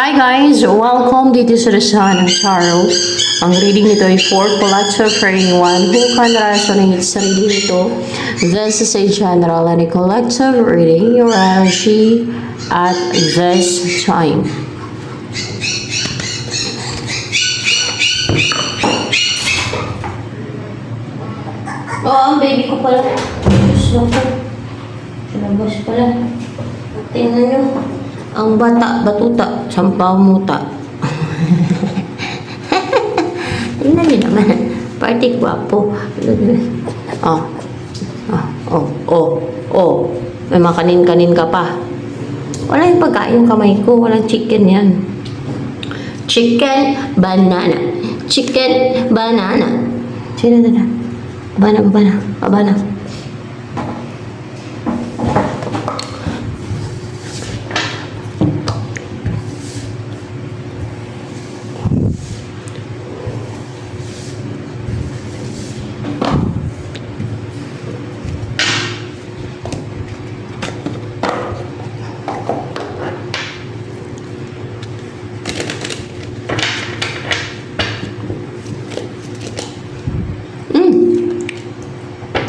Hi guys! Welcome dito sa Rasahan ng Tarot. Ang reading nito ay for collective for anyone who can resonate sa reading nito. This is a general and a collective reading your energy at this time. Oh, ang baby ko pala. Diyos na po. Labas pala. Tingnan nyo. Ang bata, batuta, sampaw muta. Tingnan niyo naman. Party gwapo. Oh. Oh. May makanin-kanin ka pa. Wala yung pagkain yung kamay ko. Walang chicken yan. Chicken, banana. Chicken, banana. Sino na na? Abana.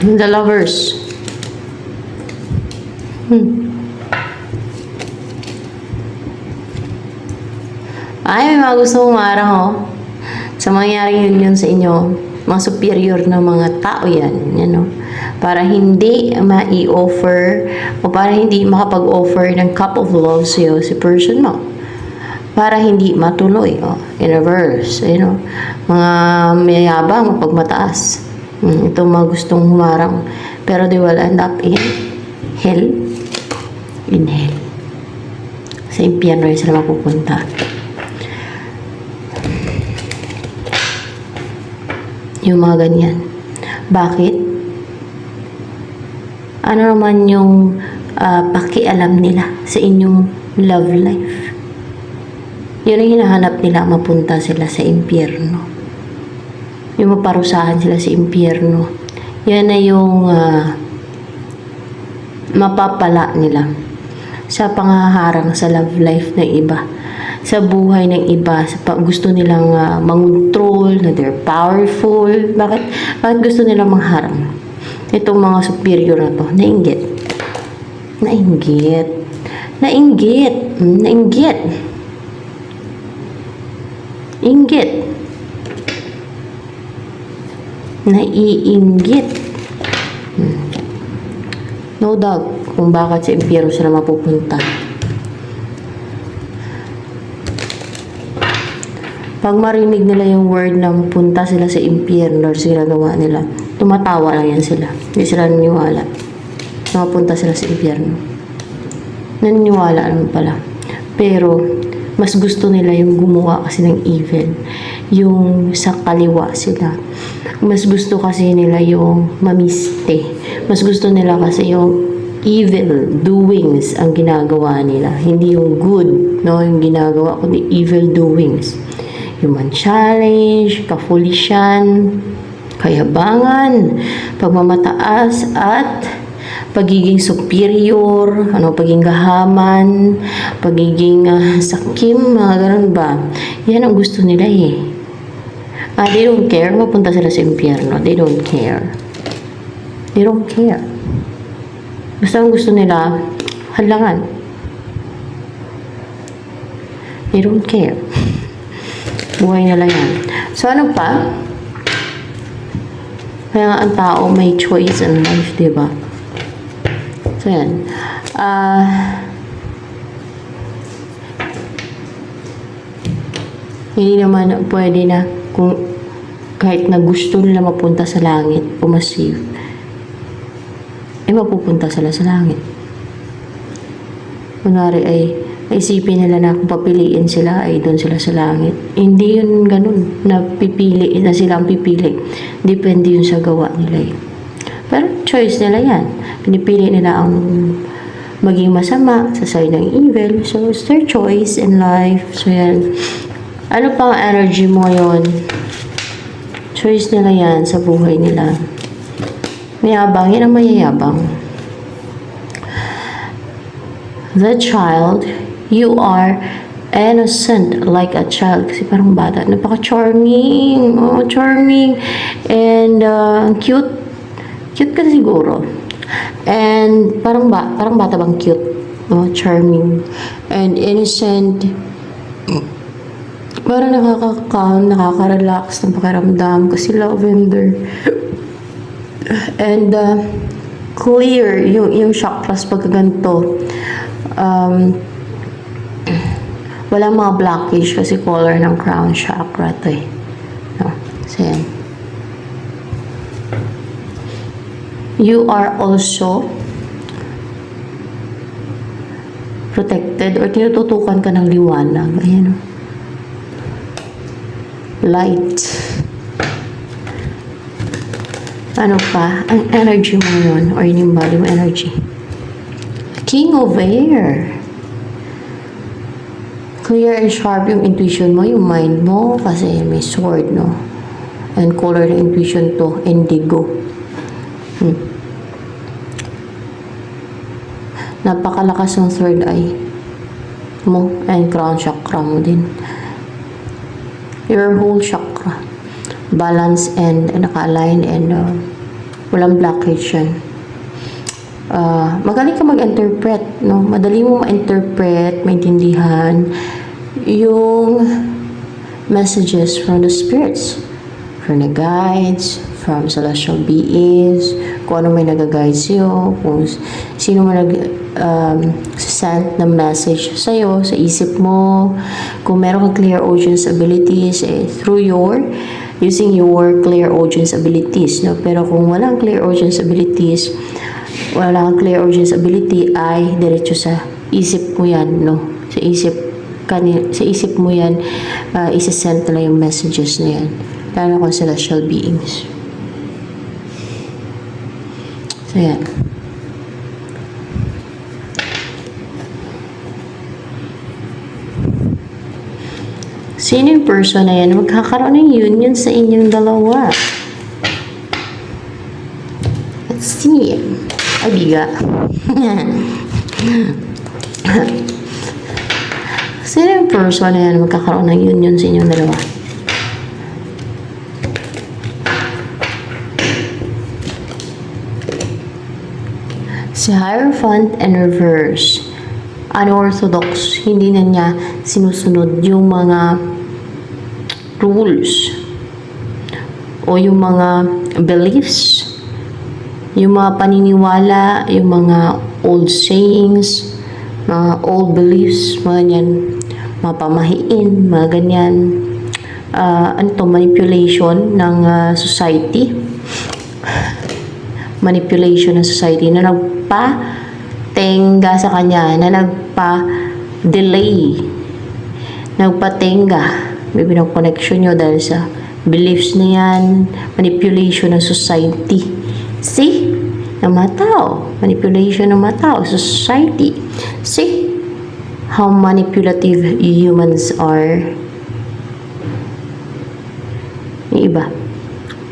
The Lovers. Ay, may mga gusto umarang sa mangyari yun sa inyo. Mga superior na mga tao yan. Para hindi ma-i-offer o para hindi makapag-offer ng cup of love sa'yo si person mo. Para hindi matuloy. In reverse. Mga mayabang, mapagmataas. Ito mga gustong humarang. Pero they will end up in hell. In hell. Sa impyerno yung sila mapupunta. Yung mga ganyan. Bakit? Ano naman yung pakialam nila sa inyong love life? Yun ang hinahanap nila, mapunta sila sa impyerno. Yung maparusahan sila sa impyerno. Yan na yung mapapala nila sa pangaharang sa love life ng iba, sa buhay ng iba, gusto nilang mangontrol, na they're powerful. Bakit gusto nilang mangharang? Itong mga superior na to, naiinggit. No doubt kung bakit sa impyerno sila mapupunta. Pag marinig nila yung word na mapunta sila sa impyerno or sila gawa nila, tumatawa lang yan sila. Hindi sila naniniwala na mapunta sila sa impyerno. Naniniwala naman pala. Pero mas gusto nila yung gumawa kasi ng evil. Yung sa kaliwa sila. Mas gusto kasi nila yung mamiste. Mas gusto nila kasi yung evil doings ang ginagawa nila. Hindi yung good, yung ginagawa, kundi evil doings. Human challenge, kafulisyan, kayabangan, pagmamataas, at pagiging superior, pagiging gahaman, pagiging sakim, mga ganun ba? Yan ang gusto nila they don't care. Mapunta sila sa impyerno. They don't care. Basta ang gusto nila, halangan. They don't care. Buhay nila yan. So, ano pa? Kaya nga ang tao may choice in life, diba? So, yan. Hindi naman pwede na kung kahit na gusto nila mapunta sa langit, pumasif, mapupunta sila sa langit. Kunwari ay isipin nila na kung papiliin sila ay doon sila sa langit. Hindi yun ganun na pipili, na sila ang pipili. Depende yun sa gawa nila Pero choice nila yan. Pinipili nila ang maging masama sa side ng evil. So it's their choice in life. So yan. Ano pang energy mo ngayon? Choice nila yan sa buhay nila. Mayabang, yan ang mayayabang. The child, you are innocent like a child kasi parang bata, napaka-charming, charming, and cute ka siguro, and parang bata bang cute, charming and innocent, parang nakaka-calm, nakaka-relax ng pakiramdam kasi lavender, and clear yung chakras pagka ganito. Walang mga blockage kasi color ng crown chakra to eh. No? So, yan. You are also protected or tinututukan ka ng liwanag. Ayan. Light. Ano pa? Ang energy mo yun or yung body mo energy. King of Air. Clear and sharp yung intuition mo, yung mind mo, kasi may sword, no? And color ng intuition to, indigo. Napakalakas ng third eye mo and crown chakra mo din. Your whole chakra. Balance and naka-align and walang blockage yan. Magaling ka mag-interpret, no? Madali mo ma-interpret, maintindihan yung messages from the spirits, from the guides, from celestial beings, kung ano may nag-guide sa'yo, kung sino man send ng message sa'yo, sa isip mo, kung meron kang clear audience abilities, through using your clear audience abilities, no? Pero kung walang clear audience abilities, wala kang clear audience ability, ay diretso sa isip mo yan, no? Sa isip mo yan, isa-send na yung messages na yan. Lalo kung celestial beings. So, yan. Sino yung person na yan? Magkakaroon ng union sa inyong dalawa. Let's see. Ay, biga. Sino yung person na yan magkakaroon ng union sa inyong dalawa? Si Hierophant and Reverse. Unorthodox. Hindi na niya sinusunod yung mga rules o yung mga beliefs, yung mga paniniwala, yung mga old sayings, mga old beliefs, mga ganyan, mga pamahiin, mga ganyan. Manipulation ng society. Manipulation ng society na nagpa-tenga sa kanya, na nagpa-delay, nagpa-tenga. May pinag-connection nyo dahil sa beliefs na yan, manipulation ng society. See? Ng mga tao. Manipulation ng mga tao. Society. See? How manipulative humans are. Yung iba.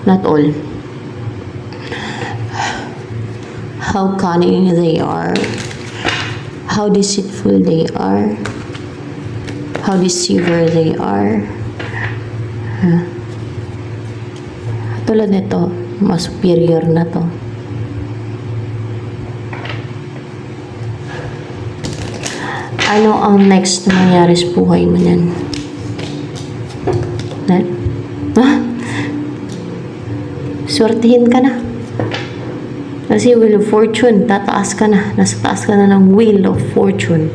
Not all. How cunning they are. How deceitful they are. How deceiver they are. Tulad nito, mas superior na to. Ano ang next na mangyari sa buhay mo niyan? Swertihin ka na. Kasi Wheel of Fortune, tataas ka na. Nasa taas ka na ng Wheel of Fortune.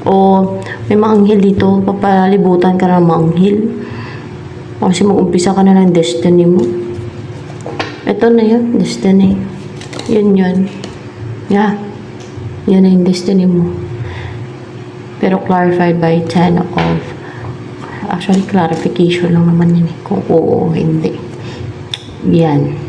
O may mga anghel dito, papalibutan ka na ng mga anghel. Kasi mag-umpisa ka na ng destiny mo. Ito na yun, destiny. Yun. Yeah. Yan na yung destiny mo. Pero clarified by 10 of... Actually, clarification lang naman yun eh. Kung oo o hindi. Yan.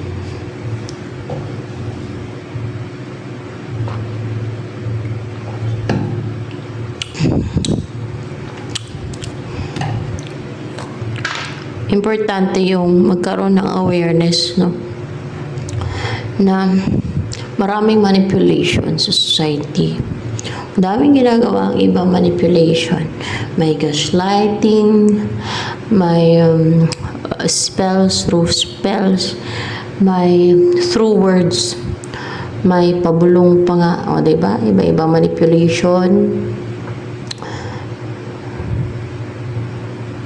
Importante yung magkaroon ng awareness, no? Na maraming manipulation sa society. Daming ginagawa ang ibang manipulation. May gaslighting, may spells, through spells, may through words, may pabulong pa nga. O, diba? Iba-iba manipulation.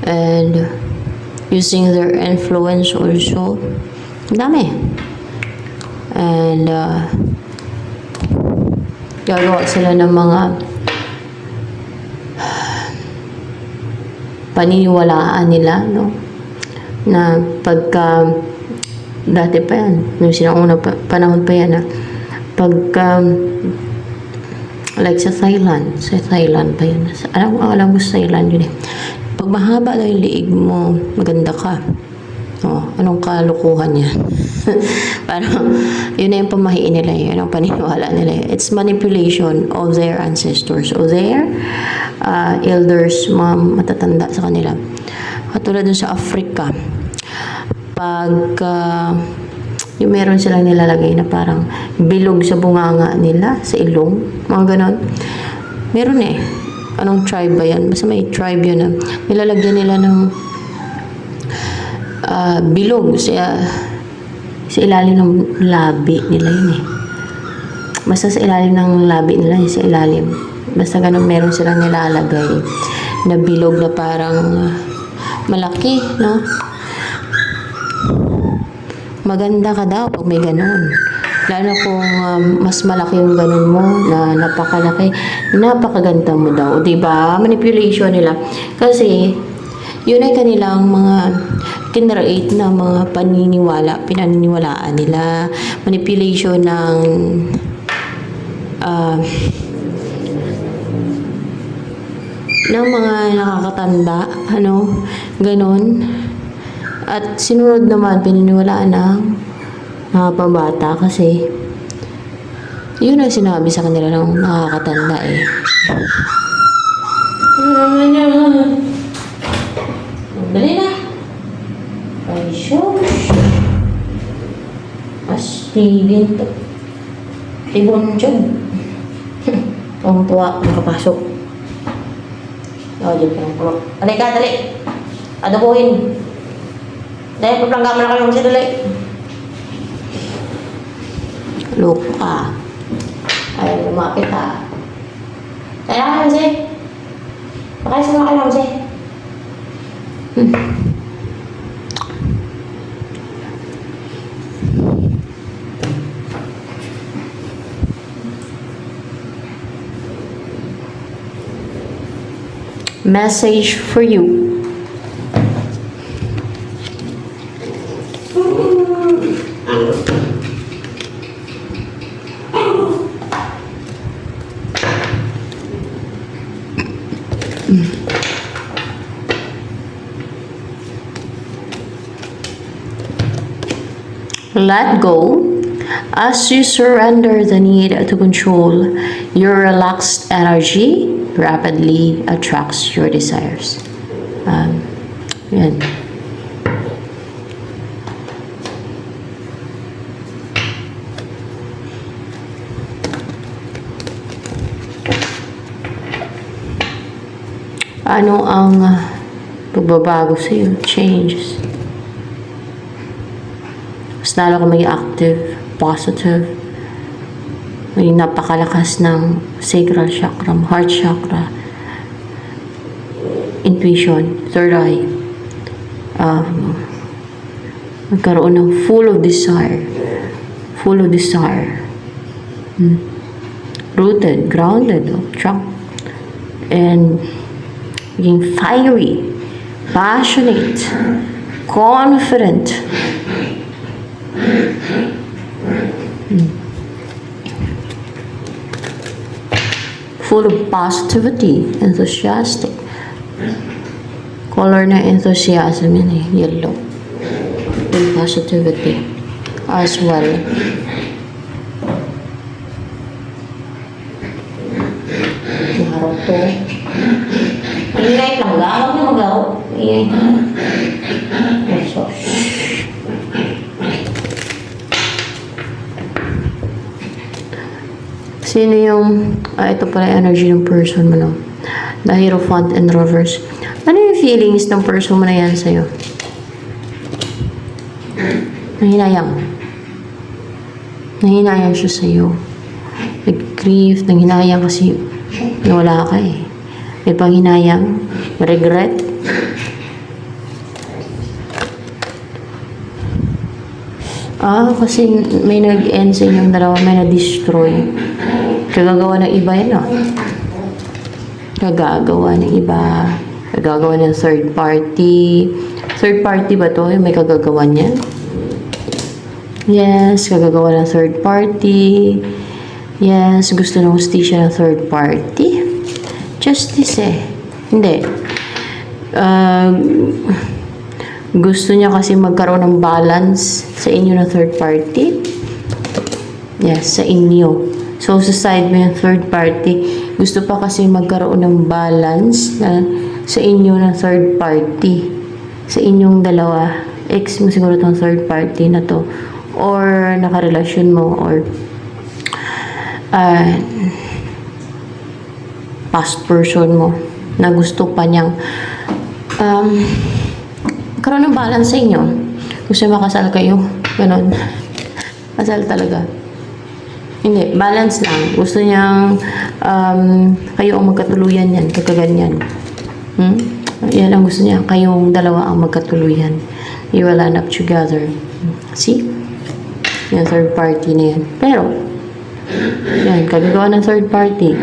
And using their influence also. Dami. And gagawa sila ng mga paniniwalaan nila, no? Na pagka dati pa yan, nung sinauna panahon pa yan, pagka like sa Thailand pa yun. Alam mo sa Thailand yun eh. Pag mahaba daw yung liig mo, maganda ka. Oh, anong kalukuhan yan? Parang, yun na yung pamahiin nila, yun ang paniniwala nila. It's manipulation of their ancestors, of their elders, mga matatanda sa kanila. Katulad dun sa Africa, pag yung meron silang nilalagay na parang bilog sa bunganga nila, sa ilong, mga ganon. Meron eh. Anong tribe ba yan? Basta may tribe yun na nilalagyan nila ng bilog sa ilalim ng labi nila yun eh. Basta sa ilalim ng labi nila, sa ilalim. Basta ganun meron silang nilalagay na bilog na parang malaki, no? Maganda ka daw pag may ganun. Lalo kung mas malaki yung ganun mo, na napakalaki, napakaganda mo daw. Diba? Manipulation nila. Kasi, yun ay kanilang mga kinreate na mga pinaniniwalaan nila. Manipulation ng mga nakakatanda, ganon. At sinunod naman, pininiwalaan ng mga pabata kasi yun ang sinabi sa kanila ng nakakatanda eh. Dali na. Ay, shush. Astigin to. Ibon dyan. Ang tuwa, makapasok. Dyan ka ng pulo. Dali ka, dali. Adobohin. Dahil paplanggaman na kayo kasi dali. Look ka. Ayaw lumapit ha. Kaya ka lang siya. Pakayos mo ka lang siya. Message for you. Let go as you surrender the need to control. Your relaxed energy rapidly attracts your desires. Yan. Ano ang pagbabago sa iyo? Changes. Mas lalo ka maging active, positive. May napakalakas ng sacral chakra, heart chakra, intuition, third eye. Magkaroon ng full of desire. Rooted, grounded, trunk. And being fiery, passionate, confident. Full of positivity, enthusiastic. Color na enthusiasm yun eh, yellow. And positivity as well. Maharap to. Ingay lang, huwag na maglaro. Ingay. So, Sino yung, ito pala yung energy ng person mo, no? The Hierophant and Reverse. Ano yung feelings ng person mo na yan sa'yo? Nanghinayang. Nanghinayang siya sa'yo. Nag-grief, nanghinayang kasi nawala ka eh. May panghinayang, regret. Kasi may nag-end sa inyong dalawa, may na-destroy. Kagagawa ng iba yan, Kagagawa ng iba. Kagagawa ng third party. Third party ba to? May kagagawa niyan? Yes, kagagawa ng third party. Yes, gusto ng hustisya ng third party. Justice eh. Hindi. Gusto niya kasi magkaroon ng balance sa inyo na third party. Yes, sa inyo. So, sa side mo yung third party, gusto pa kasi magkaroon ng balance na sa inyo na third party. Sa inyong dalawa. Ex mo siguro tong third party na to. Or nakarelasyon mo. Or past person mo na gusto pa niyang karoon ng balance sa inyo. Gusto makasal kayo. Ganon. Kasal talaga. Hindi, balance lang. Gusto niyang kayo ang magkatuluyan yan, kakaganyan. Yan ang gusto niya. Kayong dalawa ang magkatuluyan. You will end up together. See? Yan, third party na yan. Pero, yan, kagagawa ng third party.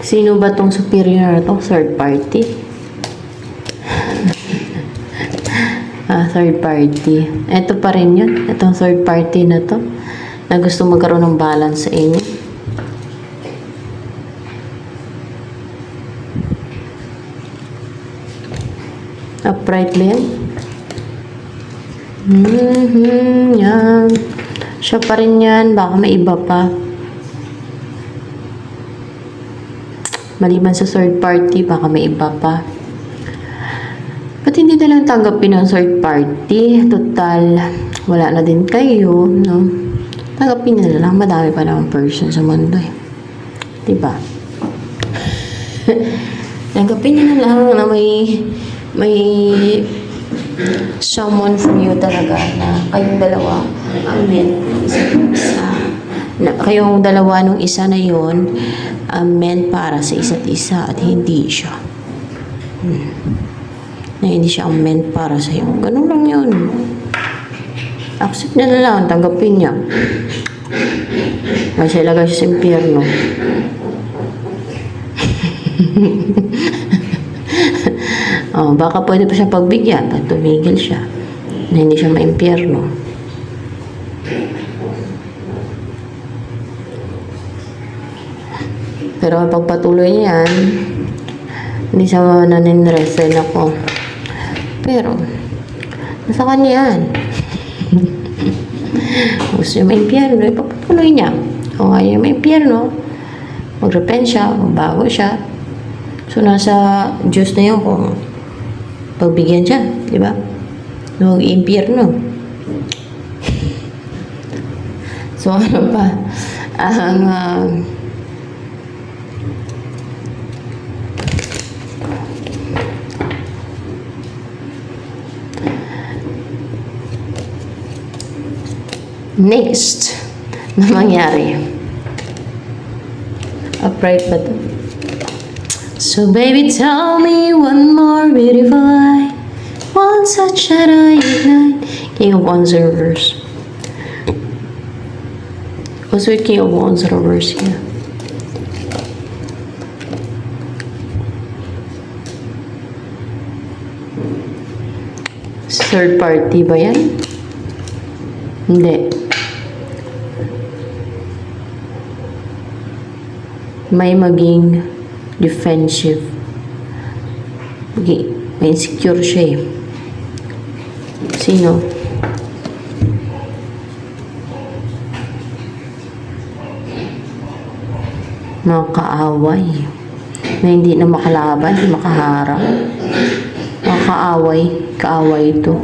Sino ba tong superior na to? Third party? Third party. Ito pa rin yun. Itong third party na to. Na gusto magkaroon ng balance sa inyo. Upright ba yan? Yan. Siya pa rin yan. Baka may iba pa. Maliban sa third party, baka may iba pa. Ba't hindi na lang tanggapin ang third party? Total, wala na din kayo, no? Tanggapin na lang. Madami pa naman person sa mundo, eh. Diba? Tanggapin na lang na may someone from you talaga na kayong dalawa ang meant isa. Na kayong dalawa nung isa na yon meant para sa isa't isa at hindi siya. Na hindi siya ang meant para sa iyo. Ganun lang yun. Accept niya na lang. Tanggapin niya. Kasi ilagay siya sa impyerno. Baka pwede pa siya pagbigyan at tumigil siya na hindi siya maimpyerno. Pero kapag patuloy niya yan, hindi siya naninresign ako. Pero, nasa kanya yan. Gusto niya maimpyerno, ipapatuloy niya. Kung ayaw niya maimpyerno, mag-repent siya, magbago siya. So, nasa Diyos na yun kung pagbigyan siya, di ba? Mag-impyerno. So, ano pa? Next na mangyari. Upright ba ito? So baby, tell me one more beautiful lie. One such that I ignite. King of Wands reverse. What's with King of Wands reverse here? Third party ba yan? Hindi. May maging defensive. Okay. May insecure siya eh. Sino? mga kaaway na hindi na makalaban, hindi makaharap. Mga kaaway ito.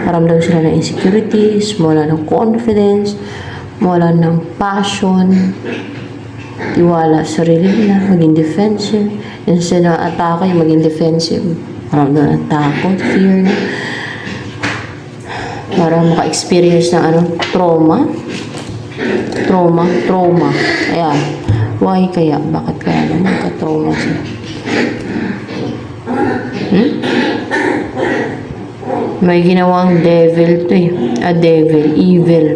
Maramdam sila ng insecurities, wala ng confidence, wala ng passion, tiwala sa sarili nila, maging defensive. Instead na atake, maging defensive. Maramdam ng takot, fear na. Para maka-experience ng trauma. Ayan. Why kaya? Bakit kaya nagka-trauma sila? May ginawang devil to evil.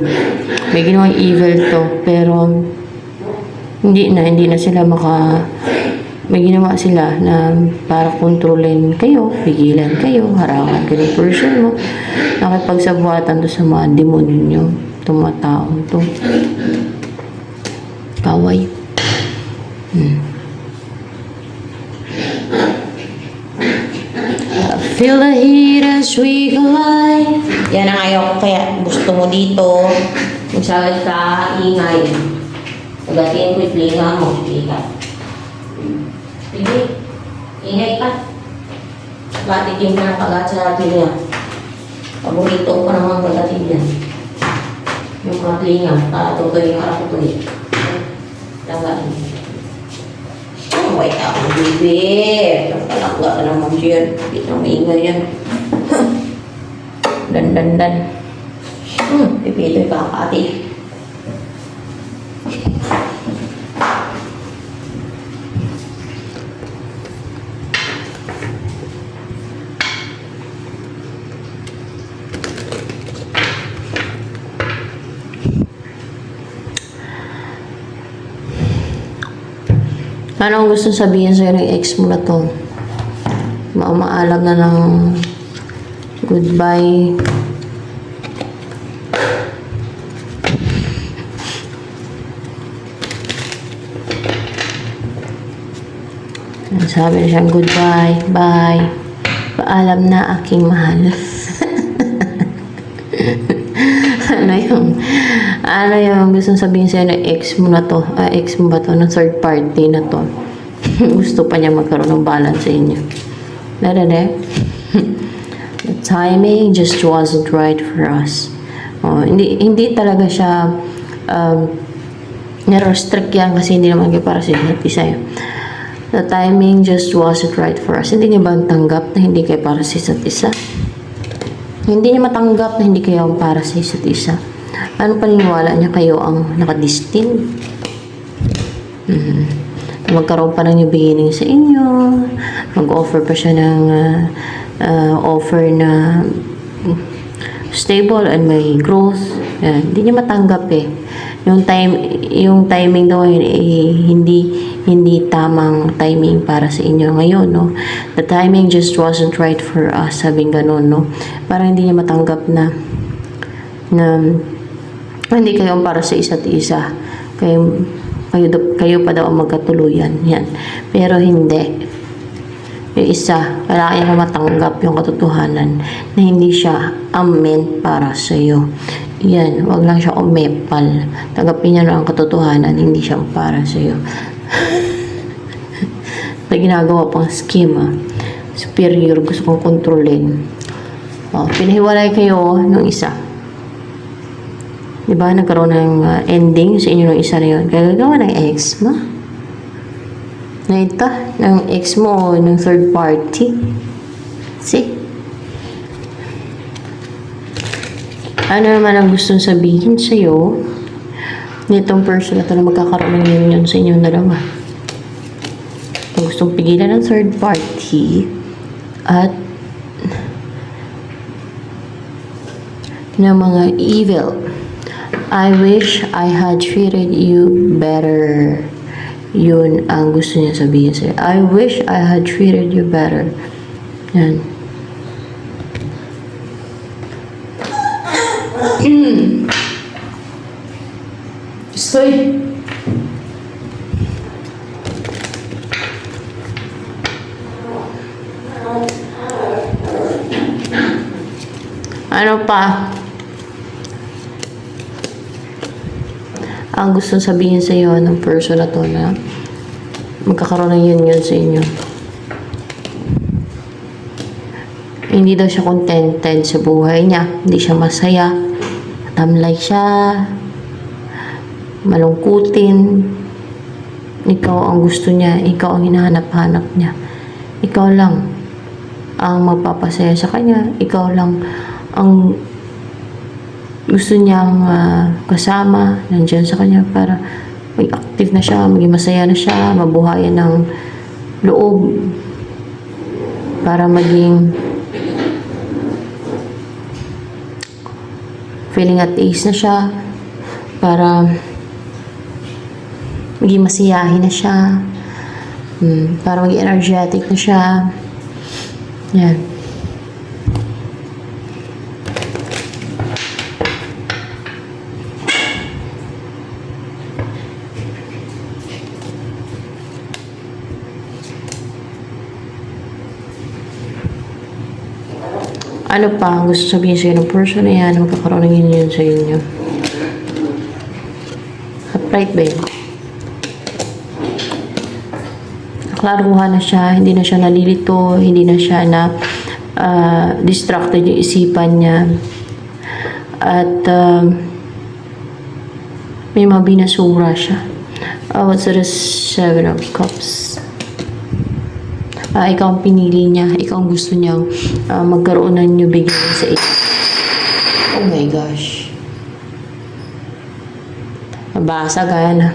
May ginawang evil to, pero hindi na sila may ginawa sila na para kontrolin kayo, pigilan kayo, harangan kayo ng person mo, nakipagsabuatan to sa mga demonyo, itong mga taong to. Kaway. Feel the heat as we collide. Yan ang ayaw ko, kaya gusto mo dito. Magsagal ka, ingay. Pagatiin ko, iplinga mo. Sige, ingay ka. Batikin mo na kagat sa atin niya. Paborito ko naman pagatiin niya. Yung mga plinga, tato ko yung harap ko eh. Langaan. Wait ako, baby. Kalakla ka naman siya. Hindi na maingay yan. Dan. Pipito yung kakati. Ano ang gusto sabihin sa'yo ng ex mo na to? Maalam na ng goodbye. Sabi na siyang goodbye, bye. Paalam na aking mahal. Ano yung gusto sabihin sa'yo ng ex mo na to? Ex mo ba to? Ng third party na to? Gusto pa niya magkaroon ng balance sa inyo. The timing just wasn't right for us. Hindi talaga siya na-restrict yan kasi hindi naman kayo para sa isa't isa. The timing just wasn't right for us. Hindi niya ba tanggap na hindi kayo para sa isa't isa? Hindi niya matanggap na hindi kayo para sa isa't isa. Ano paniniwala niya kayo ang nakadestin? Magkaroon pa ng new beginning sa inyo. Mag-offer pa siya ng offer na stable and may growth. Hindi niya matanggap eh. Yung timing daw hindi tamang timing para sa inyo ngayon, no? The timing just wasn't right for us, sabing ganun, no? Parang hindi niya matanggap na hindi kayo para sa isa't isa. Kayo pa daw ang magkatuluyan. Yan. Pero hindi. Yung isa, kailangan niya matanggap yung katotohanan na hindi siya meant para sa iyo. Yan. Wag lang siya umepal. Tanggapin niya na ang katotohanan, hindi siya para sa iyo. May ginagawa pang schema. Superior, gusto kong kontrolin. Pinahiwalay kayo ng isa. Diba, nagkaroon ng ending sa inyo ng isa na yun. Kaya gagawa ng ex mo. Naita, ng ex mo o ng third party. See? Ano naman ang gustong sabihin sa'yo nitong person na ito na magkakaroon ng union sa inyong dalawa? Gustong pigilan ng third party at ng mga evil. I wish I had treated you better. Yun ang gusto niya sabihin sa'yo. I wish I had treated you better. Yan. Stoy. Ano pa? Ang gusto sabihin sa iyo ng person na to na magkakaroon ng union sa inyo. Hindi daw siya contented sa buhay niya. Hindi siya masaya. Tamlay siya. Malungkutin. Ikaw ang gusto niya. Ikaw ang hinahanap-hanap niya. Ikaw lang ang magpapasaya sa kanya. Ikaw lang ang gusto niyang kasama. Nandyan sa kanya para maging active na siya. Maging masaya na siya. Mabuhayan ng loob. Para maging feeling at ease na siya. Para maging masiyahin na siya. Para maging energetic na siya. Yan. Ano pa ang gusto sabihin sa'yo ng person na yan? Magkakaroon ng union sa inyo. Upright ba yun? Naklaruhan na siya, hindi na siya nalilito, hindi na siya na distracted yung isipan niya. At may mga binasura siya. What's the 7 of Cups? Ikaw ang pinili niya, ikaw ang gusto niyang magkaroon ng new beginning sa iyo. Oh my gosh. Mabasag na.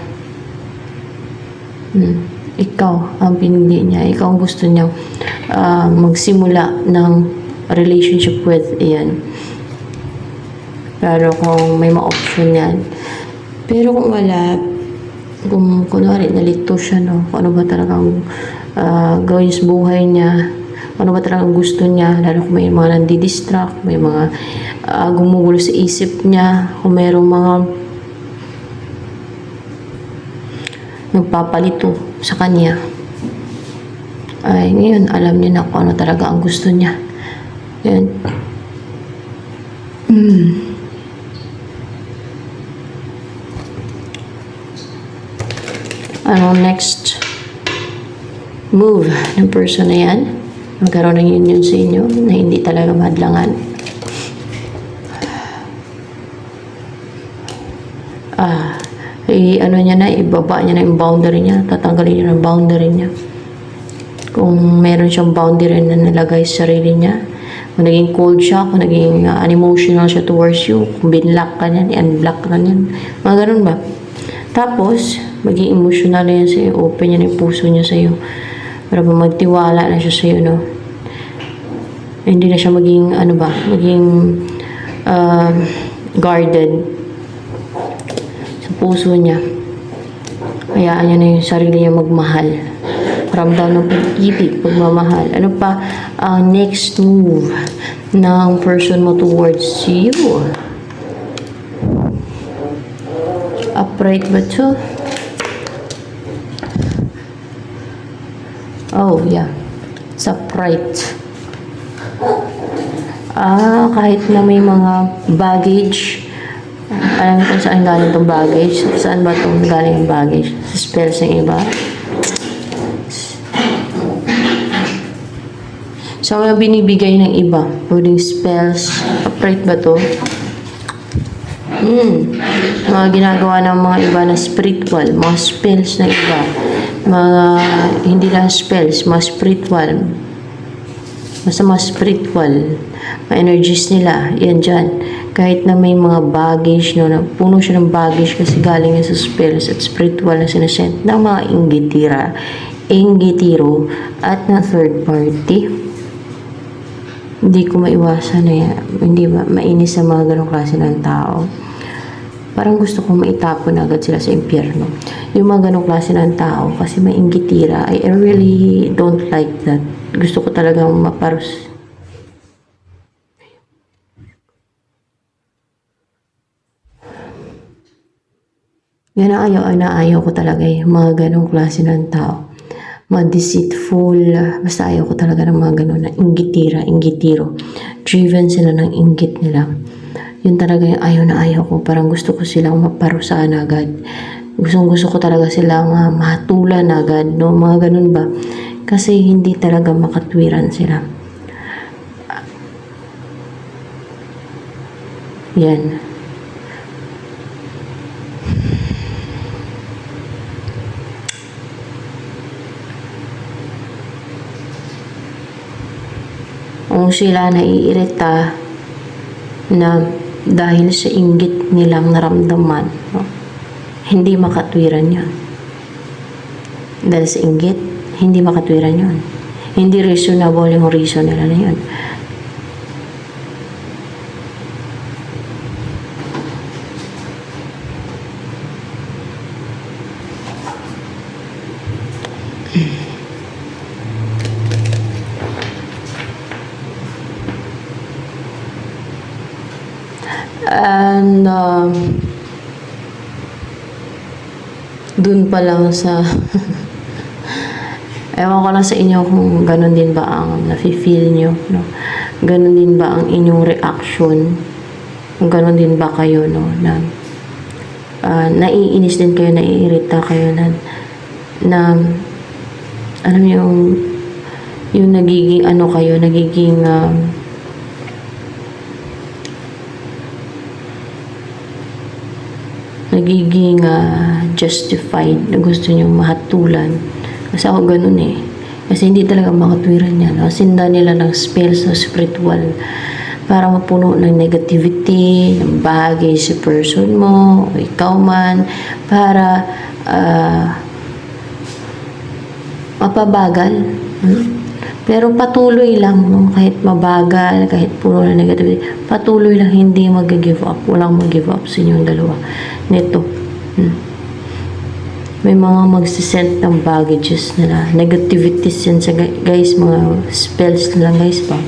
Ikaw ang pinili niya, ikaw ang gusto niyang magsimula ng relationship with iyan. Pero kung may ma-option yan. Pero kung wala, kung kunwari nalito siya, no? Kung ano ba talagang gawin sa buhay niya, kung ano ba talagang gusto niya, lalo kung may mga nandidistract, may mga gumugulo sa isip niya, kung mayroong mga nagpapalito sa kanya, ay ngayon alam niya na kung ano talaga ang gusto niya. Yan. Anong next move ng person na yan? Magkaroon ng union sa inyo na hindi talaga madlangan. Ano niya na, ibaba niya na yung boundary niya, tatanggalin niya ng boundary niya. Kung meron siyang boundary na nalagay sa sarili niya, kung naging cold siya, kung naging unemotional siya towards you, kung binlock ka niyan, i-unblock ka niyan, mga ganun ba? Tapos, maging emotional na yan sa'yo, open niya na yung puso niya sa'yo, para ba magtiwala na siya sa'yo, no? Hindi na siya maging, maging guarded sa puso niya. Hayaan niya na yung sarili niya magmahal. Ramdam ng pag-ibig, pagmamahal. Ano pa ang next move ng person mo towards you? Upright ba ito? Oh, yeah. It's upright. Kahit na may mga baggage, alam mo kung saan galing itong baggage? Saan ba itong galing yung baggage? Sa spells ng iba? Sa mga binibigay ng iba, pwedeng spells, upright ba ito? Mga ginagawa ng mga iba na spiritual, mga spells ng iba, mga hindi lang spells, mga spiritual, basta mga spiritual, mga energies nila, yan dyan. Kahit na may mga baggage, no, na puno siya ng baggage kasi galing yan sa spells at spiritual na sinasent ng mga inggitiro at ng third party. Hindi ko maiwasan na yan. Hindi ba mainis sa mga ganong klase ng tao. Parang gusto kong maitapon agad sila sa impyerno. Yung mga ganong klase ng tao kasi may inggitira. I really don't like that. Gusto ko talagang maparus. Yan ang ayaw ko talaga yung mga ganong klase ng tao. Mga deceitful, basta ayaw ko talaga ng mga gano'n na inggitiro. Driven sila ng inggit nila. Yun talaga yung ayaw na ayaw ko. Parang gusto ko silang maparusahan agad. Gustong-gusto ko talaga silang mahatulan agad, no? Mga ganun ba? Kasi hindi talaga makatwiran sila. Yan. Kung sila naiirita na dahil sa inggit nilang naramdaman, no? Hindi makatwiran yun. Dahil sa inggit, hindi makatwiran yun. Hindi reasonable yung reason nila na yun. And dun pa lang sa ewan ko lang sa inyo kung ganun din ba ang nafe-feel nyo, no? Ganun din ba ang inyong reaction? Kung ganun din ba kayo, no? Na naiinis din kayo, naiirita kayo na alam niyo yung nagiging ano kayo, nagiging justified na gusto nyo mahatulan. Kasi ako ganun eh. Kasi hindi talaga makatwiran yan. Sinda nila ng spells na spiritual para mapuno ng negativity, ng bagay sa person mo, o ikaw man, para mapabagal. Pero patuloy lang, no? Kahit mabagal, kahit puno ng negativity, patuloy lang, hindi mag-give up. Walang mag-give up sa inyong dalawa. Nito. May mga magsisend ng baggages nila. Negativities yan sa guys, mga spells na lang guys pa.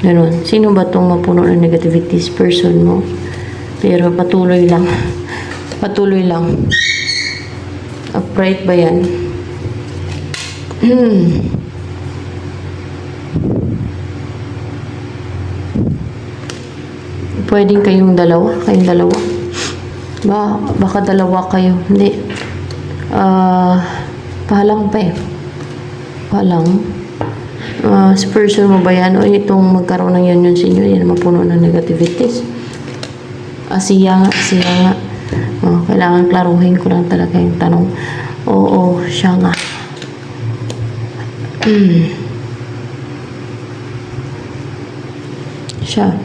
Ganun. Sino ba itong mapuno ng negativities? Person mo. Pero patuloy lang. Patuloy lang. Upright ba yan? Pwedeng kayong dalawa. Baka dalawa kayo. Hindi. Pahalang pa eh. Pahalang. Sa person mo ba yan? O itong magkaroon ng union sa inyo, yan mapuno ng negativities. Siya nga. Kailangan klaruhin ko lang talaga yung tanong. Oo, siya nga. Siya.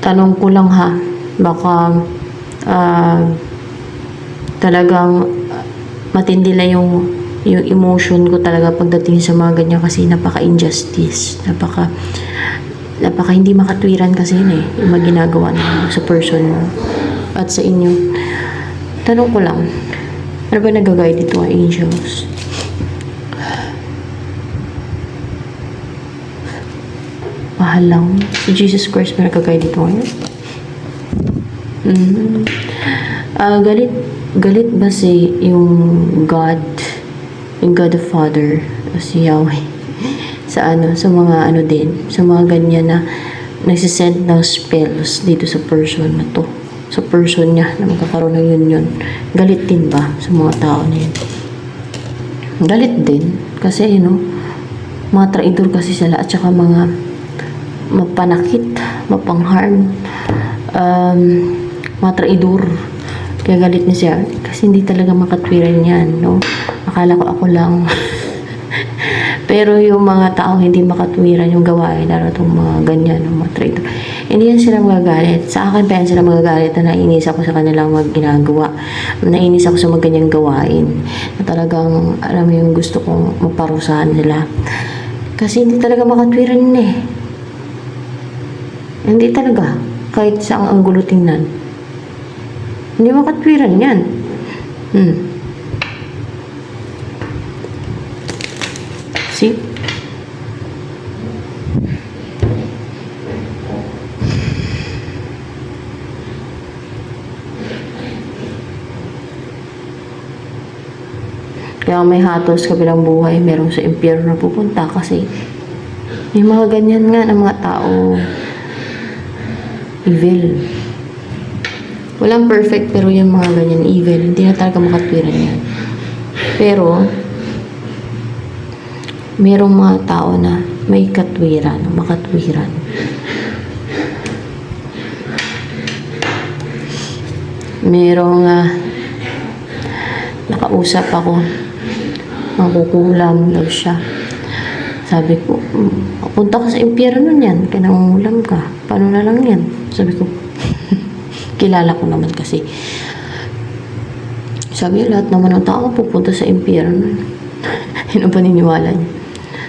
Tanong ko lang ha, baka talagang matindi na yung emotion ko talaga pagdating sa mga ganyan kasi napaka-injustice, napaka hindi makatwiran kasi yun eh, yung mga ginagawa nila sa person mo at sa inyo. Tanong ko lang, ano ba nag-guide dito ang angels? Mahal lang. Si Jesus Christ ba nagkagay dito ngayon? Galit ba si yung God the Father, o si Yahweh, sa mga din, sa mga ganyan na nagsisend ng spells dito sa person na to, sa person niya na magkakaroon ng union. Galit din ba sa mga tao na yun? Galit din. Kasi, mga traidor kasi sila at saka mga mapanakit, mapangharm, mga traidor. Kaya galit niya siya kasi hindi talaga makatwiran yan, no? Akala ko ako lang. Pero yung mga tao hindi makatwiran yung gawain, lalo itong mga ganyan, mga traidor, hindi yan sila magagalit. Sa akin pa yan sila magagalit na nainis ako sa kanilang mga ginagawa. Nainis ako sa mga ganyang gawain. Na talagang, alam mo yung gusto kong maparusahan nila. Kasi hindi talaga makatwiran yun eh. Hindi talaga. Kahit saang anggulo tingnan. Hindi makatwiran yan. See? Kaya may hatos kabilang buhay, merong sa impyerno na pupunta kasi may mga ganyan nga ng mga tao evil. Walang perfect pero yung mga ganyan evil, hindi na talaga makatwiran yan. Pero merong mga tao na may katwiran, makatwiran. Merong nakausap ako, mangkukulam daw siya. Sabi ko, punta ka sa impyerno niyan, kaya nangungulam ka. Paano na lang yan? Sabi ko, kilala ko naman kasi. Sabi niya, lahat naman ng tao pupunta sa impyerno. Yun ang paniniwala niya.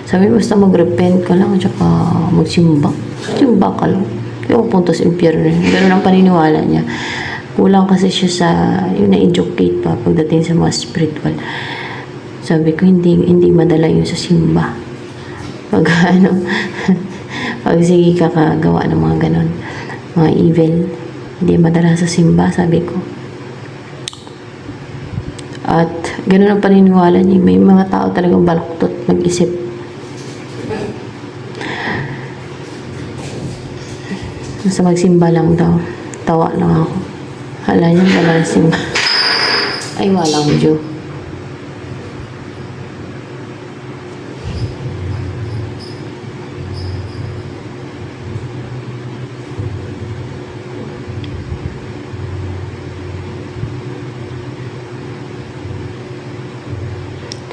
Sabi niya, basta mag-repent ka lang at saka magsimba. Simba ka lang. Kaya pupunta sa impyerno. Ganun ang paniniwala niya. Kulang kasi siya sa, yung na-educate pa pagdating sa mga spiritual. Sabi ko, hindi madala yun sa simba. Pag pag sige ka kagawa ng mga ganon, mga evil, hindi madala sa simba, sabi ko. At ganon ang paniniwala niya. May mga tao talagang baluktot mag-isip. Basta magsimba lang daw. Tawa lang ako. Hala niya wala simba. Ay, walang Diyo.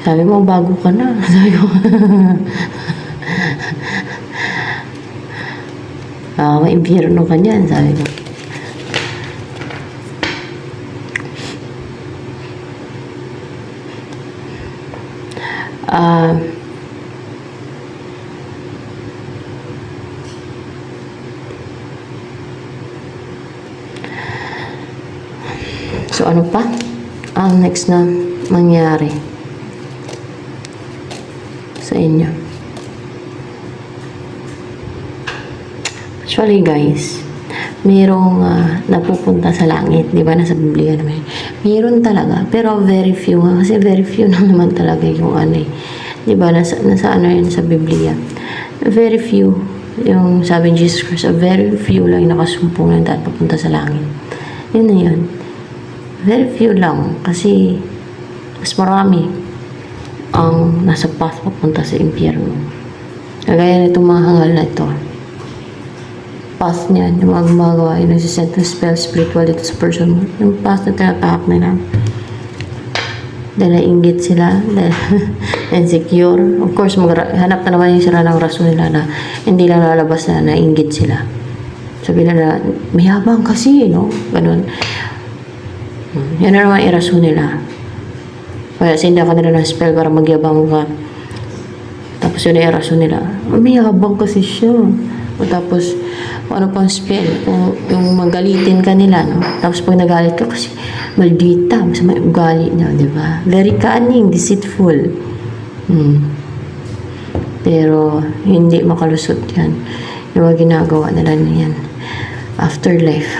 Sabi mo, bago ka na. Sabi ko, maimpyerno ka niyan, sabi ko. So, ano pa? Ang next na mangyari sa inyo. Actually, guys, mayroong napupunta sa langit, di ba? Nasa Biblia naman. Mayroon talaga, pero very few. Kasi very few lang naman talaga yung ano eh. Di ba? Nasa ano yun sa Biblia. Very few. Yung sabi ni Jesus Christ, very few lang yung nakasumpungan dahil papunta sa langit. Yun na yun. Very few lang. Kasi mas marami ang nasa path papunta sa impyerno. Kagaya nitong mga hangal na ito. Path niyan, yung mga gumagawa, yung nagsisend ng spell spiritual dito sa person mo. Yung path na tinatahak nila. Dahil nainggit sila, dahil insecure. Of course, hanap na naman yung sila ng rason nila na hindi lang lalabas na nainggit sila. Sabi na mayabang kasi, no? Ganun. Yan na naman irason nila. Kaya sinda ka nila ng spell para magyabang ka. Tapos yun na irason nila. Mayabang kasi siya. O tapos, ano pang spell? Kung yung magalitin ka nila, no? Tapos pag nagalit ka kasi, maldita, mas may ugali niya, di ba? Very cunning, deceitful. Pero, hindi makalusot yan. Yung mga ginagawa nila yan. Afterlife.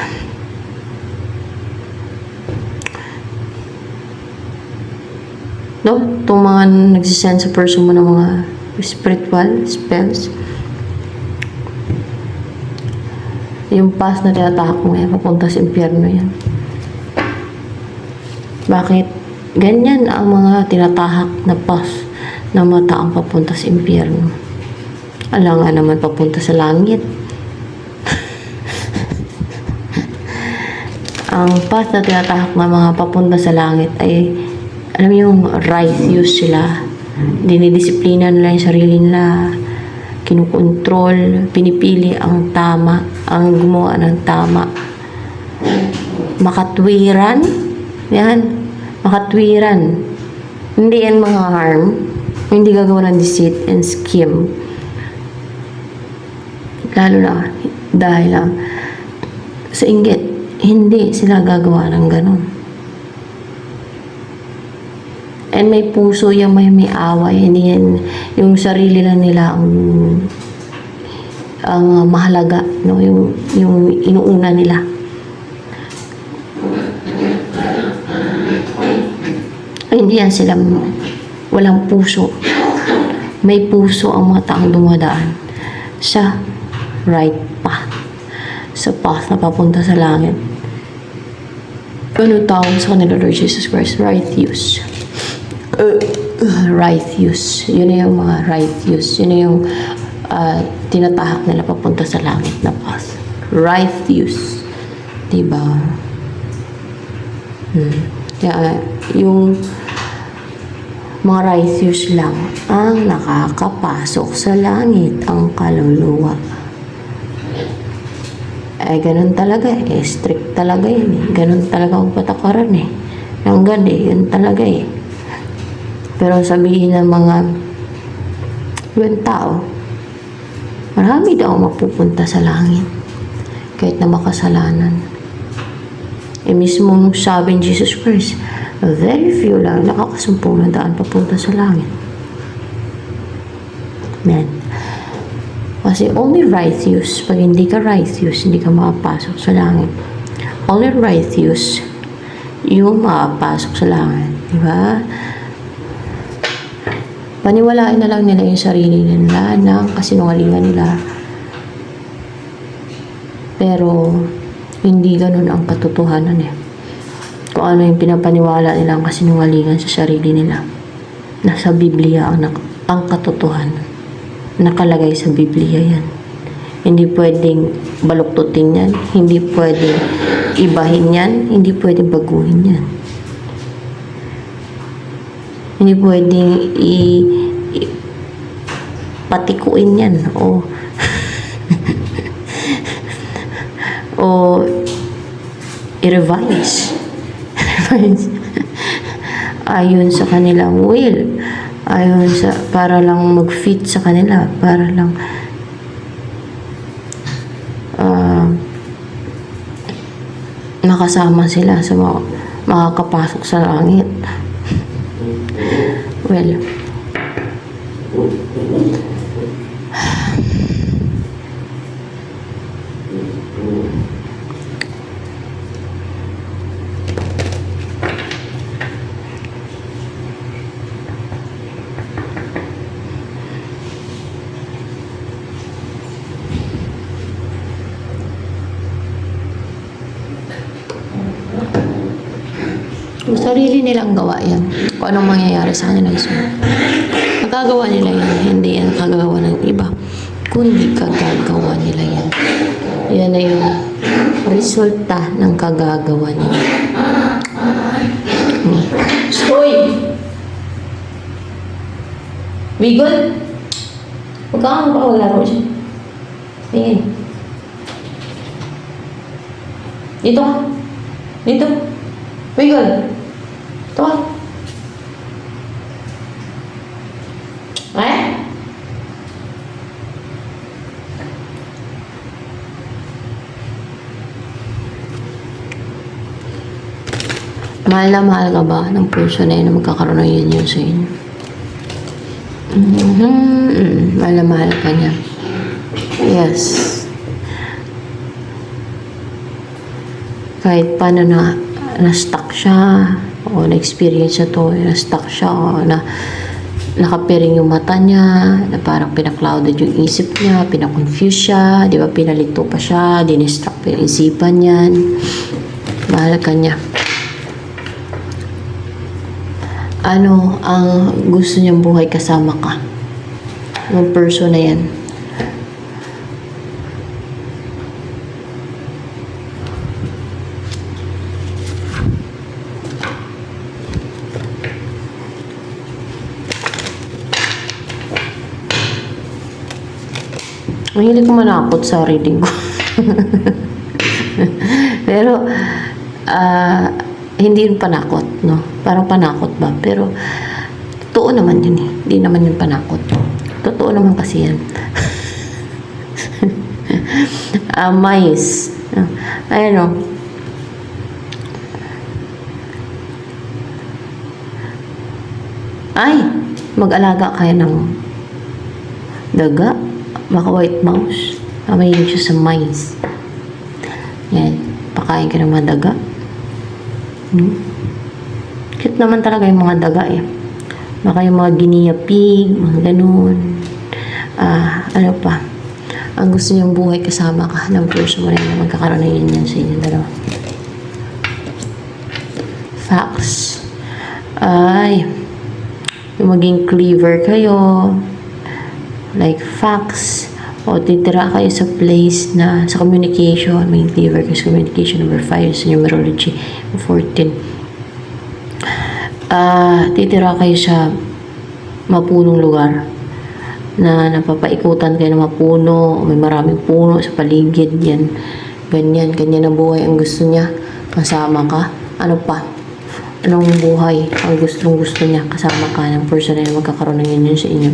No? Itong mga nagsisend sa person mo ng mga spiritual spells. Yung path na tinatahak mo yan, papunta sa impyerno yan. Bakit? Ganyan ang mga tinatahak na path na mataang papunta sa impyerno. Alam nga naman papunta sa langit. Ang path na tinatahak na mga papunta sa langit ay alam mo yung righteous sila. Dinidisiplina nila yung sarili nila. Kinukontrol, pinipili ang tama, ang gumawa ng tama. Makatwiran. Yan. Makatwiran. Hindi yan mga harm. Hindi gagawa ng deceit and scheme. Lalo na dahil lang sa inggit. Hindi sila gagawa ng ganon. And may puso yung may away. Hindi yan, yung sarili lang nila ang mahalaga, no? Yung inuuna nila. Ay, hindi yan sila walang puso. May puso ang mga taong dumadaan sa right path. Sa path na papunta sa langit. Ano tawag sa kanila, Lord Jesus Christ? Righteous. Righteous. Yun na yung mga righteous. Yun na yung tinatahak nila papunta sa langit na path. Righteous. Diba? Kaya yung mga righteous lang ang nakakapasok sa langit, ang kaluluwa. Ay, ganun talaga eh. Strict talaga yun eh. Ganun talaga ang patakaran eh. Hanggang eh, yun talaga eh. Pero sabihin ng mga ibang tao, marami daw mapupunta sa langit. Kahit na makasalanan. Eh mismo sabi ni Jesus Christ, very few lang nakakasumpong na daan papunta sa langit. Amen. Kasi only righteous, pag hindi ka righteous, hindi ka makapasok sa langit. Only righteous, yung makapasok sa langit. Diba? Paniwalaan na lang nila yung sarili nila ng kasinungalingan nila. Pero, hindi ganun ang katotohanan eh. Kung ano yung pinapaniwala nila ang kasinungalingan sa sarili nila. Nasa Biblia ang katotohanan. Nakalagay sa Biblia yan. Hindi pwedeng baluktutin yan. Hindi pwedeng ibahin yan. Hindi pwedeng baguhin yan. Hindi pwedeng patikuin yan. O i-revise. Ayon sa kanilang will. Ayon sa, para lang mag-fit sa kanila, para lang makasama sila sa makakapasok sa langit. Well, kung sarili nilang gawa yan, kung anong mangyayari sa kanila is magagawa nila yan, hindi yan kagagawa ng iba, kundi kagagawa nila yan. Yan na yung resulta ng kagagawa nila. Hoy! Bigol! Huwag kang makalaro siya. Tingin. Dito ka. Dito. Bigol! Ito ka. Mahal na mahal ka ba ng person na yun na magkakaroon ng union sa inyo? Mahal na mahal ka niya. Yes. Kahit paano na-stuck siya, o na-experience siya to, na-stuck siya, o nakapiring yung mata niya, na parang pinaklouded yung isip niya, pinakonfuse siya, di ba, pinalito pa siya, dinistract pa yung isipan niyan. Mahal ka niya. Ano ang gusto niyang buhay kasama ka? Ng person na yan. Mahilig ko manakot sa reading ko. Pero, hindi yun panakot, no? Parang panakot ba? Pero, totoo naman yun eh. Hindi naman yun panakot. Totoo naman kasi yan. Mais. Ayan o. Ay! Mag-alaga kayo ng daga. Baka white mouse. Mahilig siya sa mais. Yan. Pakain ka ng mga daga. Cute naman talaga yung mga daga eh. Baka yung mga guinea pig, mga ganun. Ano pa? Ang gusto niyong buhay kasama ka ng person mo rin na magkakaroon ng union sa inyo dalawa. Facts. Ay, yung maging clever kayo. Like facts. O titira kayo sa place na sa communication. Maging clever kayo sa communication. Number 5 sa numerology. 14. Titira kayo sa mapunong lugar na napapaikutan kayo ng mapuno, may maraming puno sa paligid, yan. Ganyan ang buhay ang gusto niya. Kasama ka. Ano pa? Anong buhay ang gusto niya? Kasama ka ng person na magkakaroon ng union sa inyo.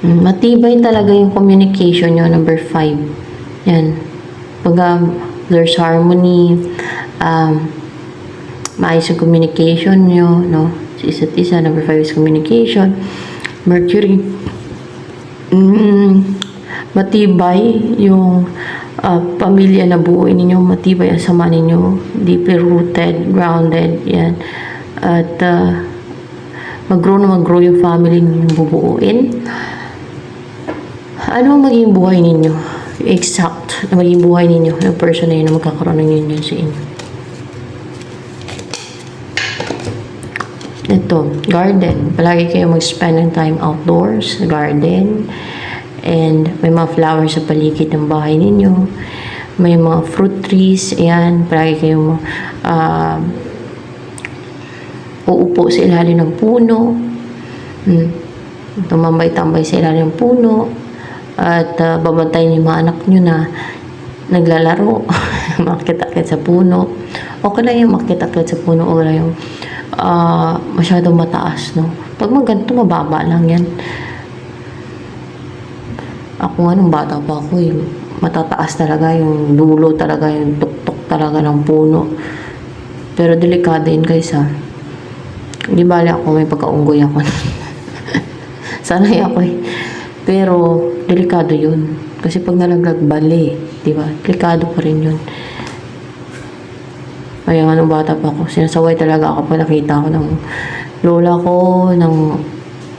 Matibay talaga yung communication nyo, number 5. Yan. Pag there's harmony, maayos yung communication nyo, no? Sa isa't isa. Number 5 is communication. Mercury. Matibay yung pamilya na buuin ninyo. Matibay ang sama ninyo. Deeply rooted, grounded. Yan. At mag-grow yung family ninyo bubuuin. Ano ang maging buhay ninyo? Exact na maging buhay ninyo ng person na yun na magkakaroon ng union sa inyo. Ito, garden. Palagi kayo mag-spend ng time outdoors, garden. And may mga flowers sa paligid ng bahay ninyo. May mga fruit trees. Ayan, palagi kayo uupo sa ilalim ng puno. Tumambay-tambay sa ilalim ng puno. At babantayin yung mga anak nyo na naglalaro. Makit-akit sa puno. Okay lang yung makit-akit sa puno. Okay lang yung masyadong mataas, no? Pag ganito, mababa lang yan. Ako nga nung bata pa ako, matataas talaga yung dulo talaga, yung tuktok talaga ng puno. Pero delikado yun guys, ha. Hindi bali ako, may pagkaunggoy ako. Sanay ako eh. Pero delikado yun. Kasi pag nalaglag, bali, diba? Delikado pa rin yun. Kaya nga nung bata pa ako, sinasaway talaga ako pag nakita ko ng lola ko, ng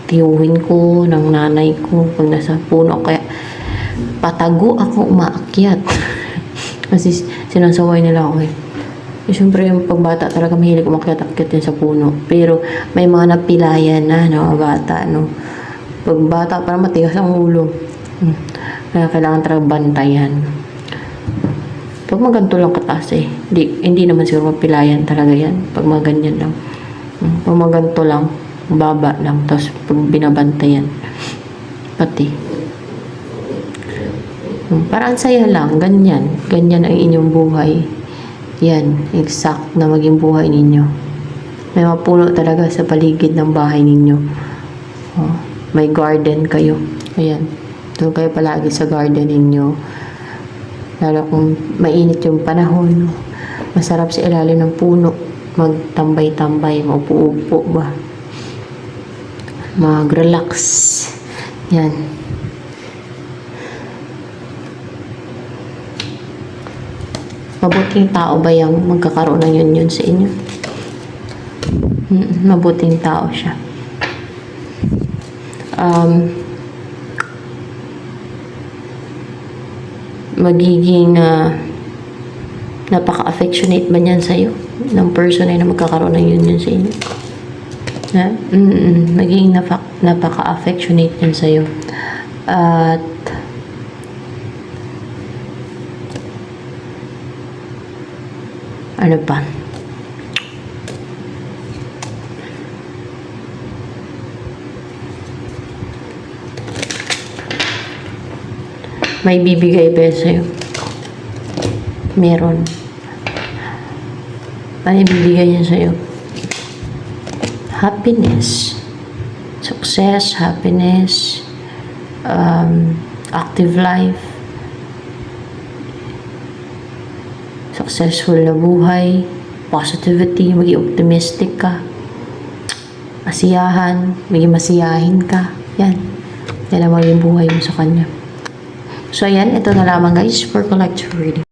tiyuhin ko, ng nanay ko, pag nasa puno. Kaya patago ako umaakyat. Kasi sinasaway nila ako eh. Siyempre yung pagbata talaga mahilig umakyat-akyat din sa puno. Pero may mga napilayan na, no, bata, no. Pagbata, parang matigas ang ulo. Kaya kailangan talaga bantayan. Pag maganto lang kataas eh. Hindi naman siguro mapilayan talaga yan. Pag maganyan lang. Pag maganto lang, baba lang. Tapos pag binabantayan. Pati. Parang saya lang. Ganyan. Ganyan ang inyong buhay. Yan. Exact na maging buhay ninyo. May mapuno talaga sa paligid ng bahay ninyo. May garden kayo. Ayan. Doon kayo palagi sa garden ninyo. Lalo kung mainit yung panahon, masarap sa ilalim ng puno, magtambay-tambay, maupo-upo ba, mag-relax. Yan. Mabuting tao ba yung magkakaroon ng union sa inyo? Mabuting tao siya. Magiging napaka-affectionate ba niyan sa'yo? Ng person ay na magkakaroon ng union sa inyo? Magiging napaka-affectionate yan sa'yo. At ano pa? May bibigay ba sa'yo? Meron. May bibigay niya sa'yo? Happiness. Success, happiness, active life, successful na buhay, positivity, maging optimistic ka, masiyahan, maging masiyahin ka. Yan. Yan ang maging buhay mo sa kanya. So, ayan. Ito na lamang guys for collective reading.